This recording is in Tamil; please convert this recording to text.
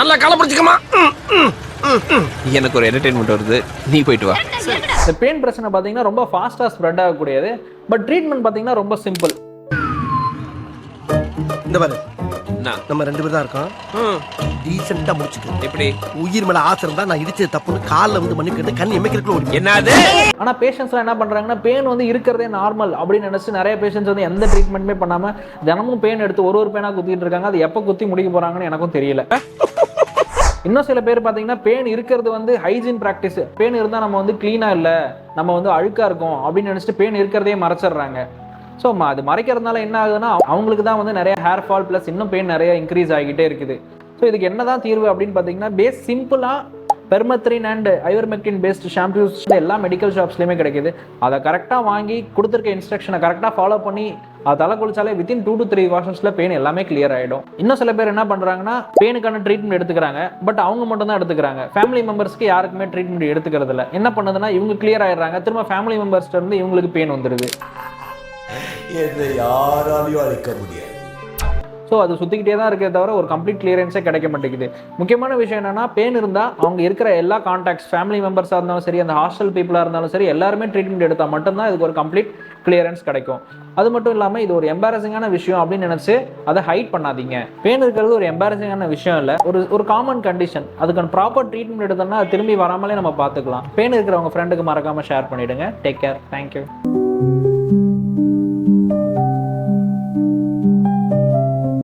நல்லா கால பிடிச்சிக்கமா. எனக்கு ஒரு என்டர்டெயின்மெண்ட் வருது, நீ போயிட்டு வா. இந்த பெயின் பிரச்சனை பார்த்தீங்கன்னா ரொம்ப ஃபாஸ்ட்டாக ஸ்ப்ரெட் ஆகக்கூடியது. பட் ட்ரீட்மெண்ட் பார்த்தீங்கன்னா ரொம்ப சிம்பிள். இந்த பாரு, நம்ம 2 பேர் தான் இருக்கோம். டீசெண்டா முடிச்சுக்கணும். எப்படி உயிர் மேல ஆசை இருந்தா நான் இடிச்சது தப்புன்னு காலில் வந்து மன்னிப்பு கேட்டு கண் எமைக்கிறதுக்குள்ள ஓடி. என்னது? ஆனால் பேஷண்ட்ஸ்லாம் என்ன பண்ணுறாங்கன்னா பெயின் வந்து இருக்கிறதே நார்மல் அப்படின்னு நினச்சி நிறைய பேஷண்ட்ஸ் வந்து எந்த ட்ரீட்மெண்ட்டுமே பண்ணாமல் தினமும் பெயின் எடுத்து ஒரு பேனாக குத்திட்டு இருக்காங்க. அது எப்போ குத்தி முடிக்க போகிறாங்கன்னு எனக்கும் தெரியல. இன்னும் சில பேர் பார்த்தீங்கன்னா பெயின் இருக்கிறது வந்து ஹைஜீன் ப்ராக்டிஸ். பெயின் இருந்தால் நம்ம வந்து க்ளீனாக இல்லை, நம்ம வந்து அழுக்காக இருக்கும் அப்படின்னு நினச்சிட்டு பெயின் இருக்கிறதே மறைச்சிடுறாங்க. ஸோ அது மறைக்கிறதுனால என்ன ஆகுதுன்னா அவங்களுக்கு தான் வந்து நிறைய ஹேர் ஃபால் ப்ளஸ் இன்னும் பெயின் நிறைய இன்க்ரீஸ் ஆகிக்கிட்டே இருக்குது. ஸோ இதுக்கு என்ன தான் தீர்வு அப்படின்னு பார்த்தீங்கன்னா சிம்பிளாக permethrin and ivermectin paste shampoos எல்லா மெடிக்கல் ஷாப்ஸ்லையுமே கிடைக்குது. அதை கரெக்டாக வாங்கி கொடுத்துருக்க இன்ஸ்ட்ரக்ஷனை கரெக்டாக ஃபாலோ பண்ணி அதை தலை குளிச்சாலே வித்தின் 2 to 3 வாஷஸில் பெயின் எல்லாமே கிளியர் ஆகிடும். இன்னும் சில பேர் என்ன பண்ணுறாங்கன்னா பெயினுக்கான ட்ரீட்மெண்ட் எடுத்துக்கிறாங்க, பட் அவங்க மட்டும் தான் எடுத்துக்கிறாங்க. ஃபேமிலி மெம்பர்ஸ்க்கு யாருக்குமே ட்ரீட்மெண்ட் எடுத்துக்கிறது இல்லை. என்ன பண்ணுதுன்னா இவங்க கிளியர் ஆயிடுறாங்க, திரும்ப ஃபேமிலி மெம்பர்ஸ்ட்டு இருந்து இவங்களுக்கு பெயின் வந்துடுது. இதை யாராலையும் அழிக்க முடியாது. ஸோ அது சுற்றிக்கிட்டே தான் இருக்கே தவிர ஒரு கம்ப்ளீட் கிளியரன்ஸே கிடைக்க மாட்டேங்குது. முக்கியமான விஷயம் என்னன்னா பெயின் இருந்தால் அவங்க இருக்கிற எல்லா கான்டாக்ட்ஸ் ஃபேமிலி மெம்பர்ஸாக இருந்தாலும் சரி, அந்த ஹாஸ்டல் பீப்புளாக இருந்தாலும் சரி, எல்லாருமே ட்ரீட்மெண்ட் எடுத்தால் மட்டும்தான் இதுக்கு ஒரு கம்ப்ளீட் கிளியரன்ஸ் கிடைக்கும். அது மட்டும் இல்லாமல் இது ஒரு எம்பாரசிங்கான விஷயம் அப்படின்னு நினச்சி அதை ஹைட் பண்ணாதீங்க. பெயின் இருக்கிறது ஒரு எம்பாரசிங்கான விஷயம் இல்லை, ஒரு காமன் கண்டிஷன். அதுக்கான ப்ராப்பர் ட்ரீட்மெண்ட் எடுத்தோம்னா அது திரும்பி வராமலே நம்ம பார்த்துக்கலாம். பெயின் இருக்கிறவங்க ஃப்ரெண்டுக்கு மறக்காமல் ஷேர் பண்ணிவிடுங்க. Take care. தேங்க்யூ.